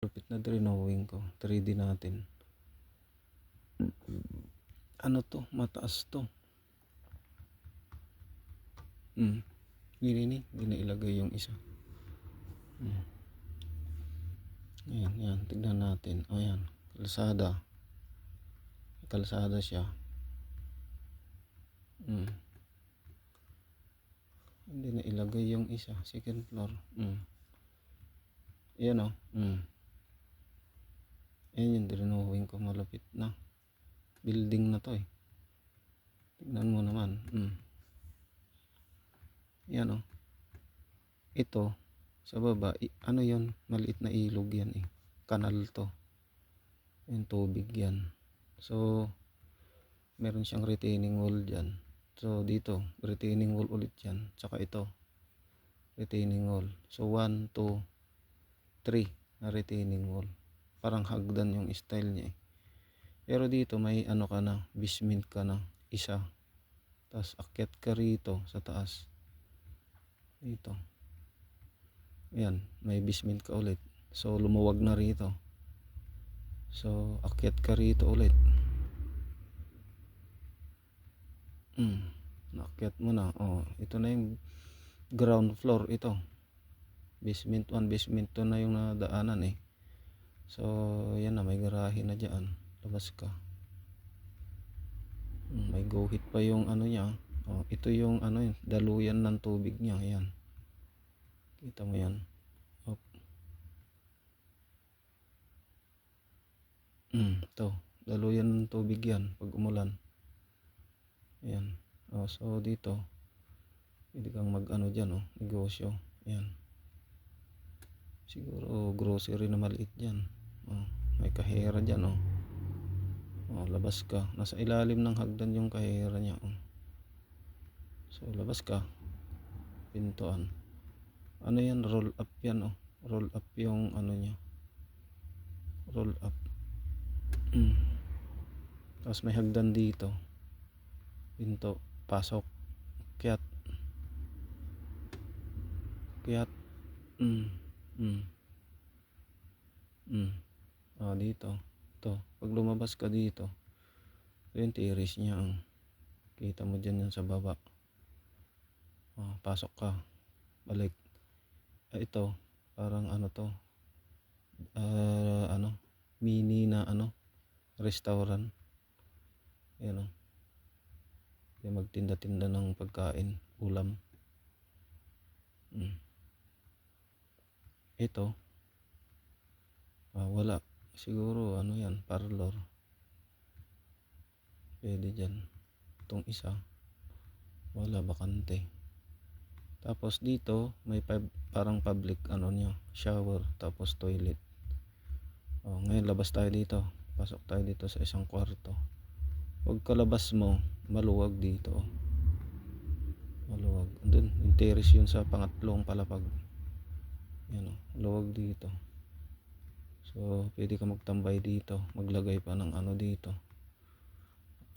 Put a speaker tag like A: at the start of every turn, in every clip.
A: Lupit na drawing ko. 3D natin. Ano to? Mataas to. Hindi na ilagay yung isa. Ayan, yan. Tignan natin. Ayan. Kalsada. Kalsada siya. Hindi na ilagay yung isa. Second floor. Ayan o. Ayan yung drawing ko. Malapit na. Building na to eh. Tignan mo naman. Ayan o. Ito. Sa baba. Ano yun? Maliit na ilog yan eh. Kanal to. Yung tubig yan. So, meron siyang retaining wall dyan. So, dito. Retaining wall ulit yan. Tsaka ito. Retaining wall. So, 1, 2, 3 na retaining wall. Parang hagdan yung style niya eh. Pero dito may ano ka na, basement ka na, isa. Tapos akyat ka rito sa taas. Dito. Ayan, may basement ka ulit. So lumuwag na rito. So akyat ka rito ulit. Naakyat mo na. Oh, ito na yung ground floor ito. Basement 1, basement 2 na yung nadaanan eh. So yan na, may garahe na dyan. Labas ka. May guhit pa yung ano niya. Oh, ito yung ano yun, daluyan ng tubig niya. Ayan. Kita mo yan. Op. Ito. Daluyan ng tubig yan pag umulan. Ayan. Oh, so dito. Pwede kang mag ano dyan oh, negosyo. Ayan. Siguro grocery na maliit dyan. Oh, may kahera dyan oh. Oh, labas ka. Nasa ilalim ng hagdan yung kahera niya oh. So labas ka. Pintuan. Ano yan? Roll up yan oh. Roll up yung ano niya. Roll up. Tapos may hagdan dito. Pinto. Pasok. Kiyat. Kiyat. Oh, dito. Ito. Pag lumabas ka dito. Ito yung terrace niya. Kita mo dyan yan sa baba. Oh, pasok ka. Balik. Ito. Parang ano to. Ano. Mini na ano. Restaurant. Ayan o. Yung magtinda-tinda ng pagkain. Ulam. Ito. Wala. Siguro ano yan. Parlor. Pwede dyan. Itong isa. Wala. Bakante. Tapos dito. May parang public ano niya. Shower. Tapos toilet. Ngayon labas tayo dito. Pasok tayo dito sa isang kwarto. Pagkalabas mo, maluwag dito. Maluwag. Andun, yung terrace yun sa pangatlong palapag. Yan o, maluwag dito. So, pwede ka magtambay dito. Maglagay pa ng ano dito.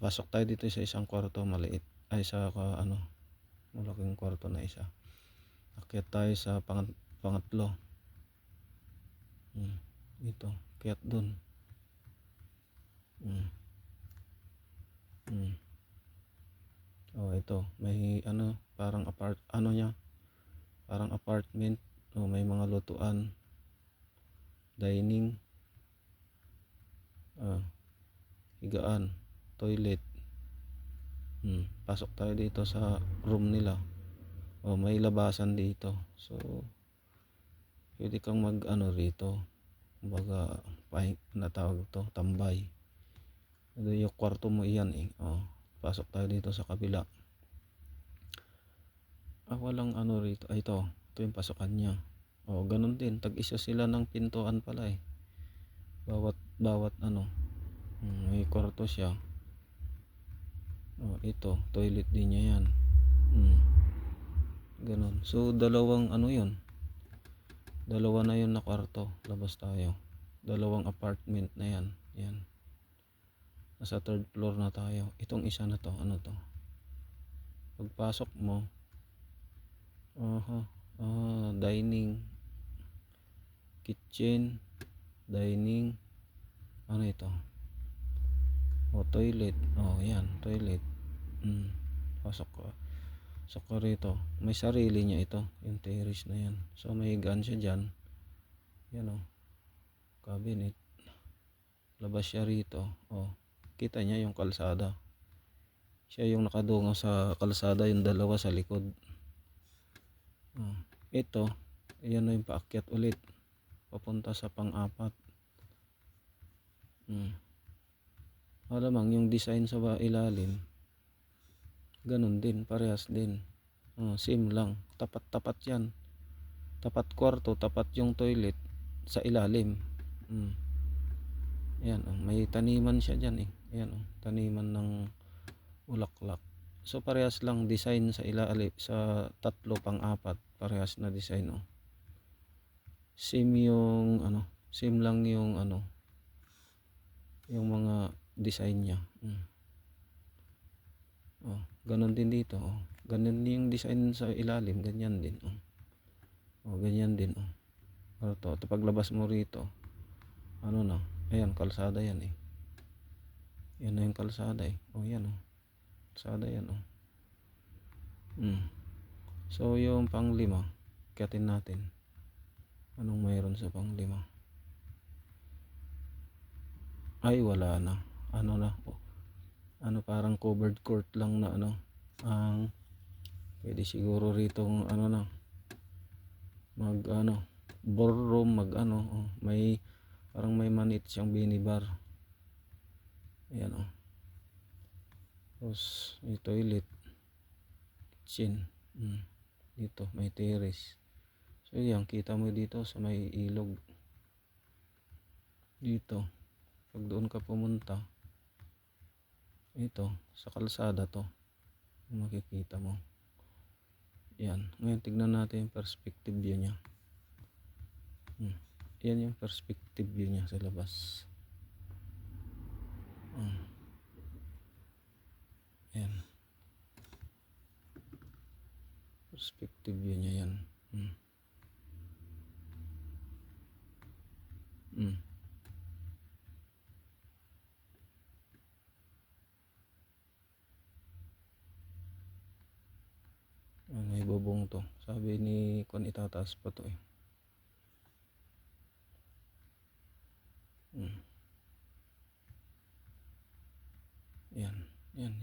A: Pasok tayo dito sa isang kwarto maliit. Ay, sa ano, malaking kwarto na isa. Akyat tayo sa pangatlo. Ito, akyat dun. Oh, ito may ano parang ano niya, parang apartment. Oh, may mga lutuan, dining, higaan, toilet. Pasok tayo dito sa room nila. Oh, may labasan dito. So pwede kang mag ano rito, kumbaga na tawag to, tambay. Ito yung kwarto mo iyan eh. Oh, pasok tayo dito sa kabila. Walang ano rito. Ito yung pasukan niya. Oh, ganun din. Tag-isa sila ng pintuan pala eh. Bawat ano. May kwarto siya. Oh, ito. Toilet din niya yan. Ganun. So, dalawang ano yun. Dalawa na yun na kwarto. Labas tayo. Dalawang apartment na yan. Yan. Nasa third floor na tayo. Itong isa na to, ano to? Pagpasok mo, dining, kitchen, dining, ano ito, toilet, yan, toilet. Pasok ka, pasok ka rito, may sarili niya ito, yung terrace na yan. So may gaan siya dyan, yan cabinet, labas siya rito. Kita niya yung kalsada, siya yung nakadungaw sa kalsada, yung dalawa sa likod. Ito, ayan na yung paakyat ulit papunta sa pang-apat. Malamang yung design sa ilalim ganun din, parehas din. Same lang, tapat-tapat yan, tapat kwarto, tapat yung toilet sa ilalim. Ayan, may taniman siya dyan ayan, taniman ng ulaklak. So parehas lang design sa ilalim, sa tatlo pang-apat parehas na design. Same yung same lang yung yung mga design niya. Ganun din dito. Ganun yung design sa ilalim, ganyan din. Ganyan din. Ito, paglabas mo rito, na, ayan, kalsada yan yan na yung kalsada yan kalsada yan So yung pang-5, kiyatin natin. Anong mayroon sa pang-5? Ay, wala na. Parang covered court lang na ang pwede siguro rito na mag ballroom, may parang may manit siyang minibar. Ayan tapos may toilet, kitchen, dito may terrace. So yan, kita mo dito sa may ilog dito. Pag doon ka pumunta, ito sa kalsada to makikita mo. Yan, ngayon tignan natin yung perspective view nya. Yan yung perspective view nya sa labas. Yan, perspective view nya yan. May bubong to, sabi ni Kon, itataas pa to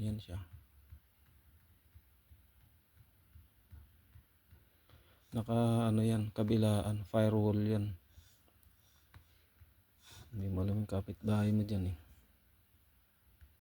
A: yan siya. Naka yan, kabilaan, firewall yan. Hindi mo alam yung kapitbahay mo dyan